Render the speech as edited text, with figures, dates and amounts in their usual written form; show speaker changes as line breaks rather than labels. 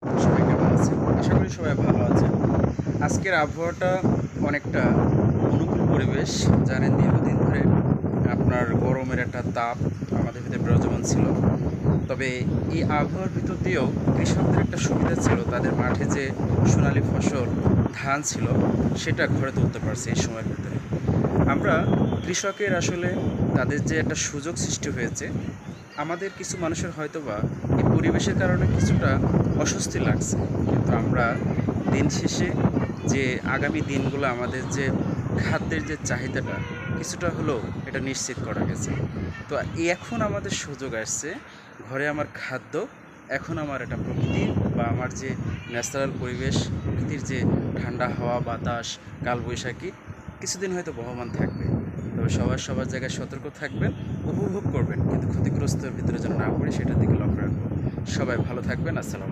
সবাই কেমন আছেন? আশা করি সবাই ভালো আছেন। আজকের আবহাওয়াটা অনেকটা অনুকূল পরিবেশ। জানেন দীর্ঘদিন ধরে আপনার গরমের একটা তাপ আমাদের ভিতরে বিরাজমান ছিল। তবে এই আবহাওয়ার ভিতর দিয়েও কৃষকদের একটা সুবিধা ছিল, তাদের মাঠে যে সোনালী ফসল ধান ছিল সেটা ঘরে তুলতে পারছে এই সময়ের ভিতরে। আমরা কৃষকের আসলে তাদের যে একটা সুযোগ সৃষ্টি হয়েছে, আমাদের কিছু মানুষের হয়তোবা এই পরিবেশের কারণে কিছুটা অস্বস্তি লাগছে, কিন্তু আমরা দিন শেষে যে আগামী দিনগুলো আমাদের যে খাদ্যের যে চাহিদাটা কিছুটা হলেও এটা নিশ্চিত করা গেছে। তো এখন আমাদের সুযোগ আসছে, ঘরে আমার খাদ্য, এখন আমার এটা প্রকৃতির বা আমার যে ন্যাচারাল পরিবেশ, প্রকৃতির যে ঠান্ডা হাওয়া বাতাস, কালবৈশাখী কিছুদিন হয়তো বহমান থাকবে। তবে সবার সবার জায়গায় সতর্ক থাকবেন, উপভোগ করবেন, কিন্তু ক্ষতিগ্রস্তের ভিতরে যেন না পড়ে সেটার দিকে লক্ষ্য রাখবো। সবাই ভালো থাকবেন। আসসালামু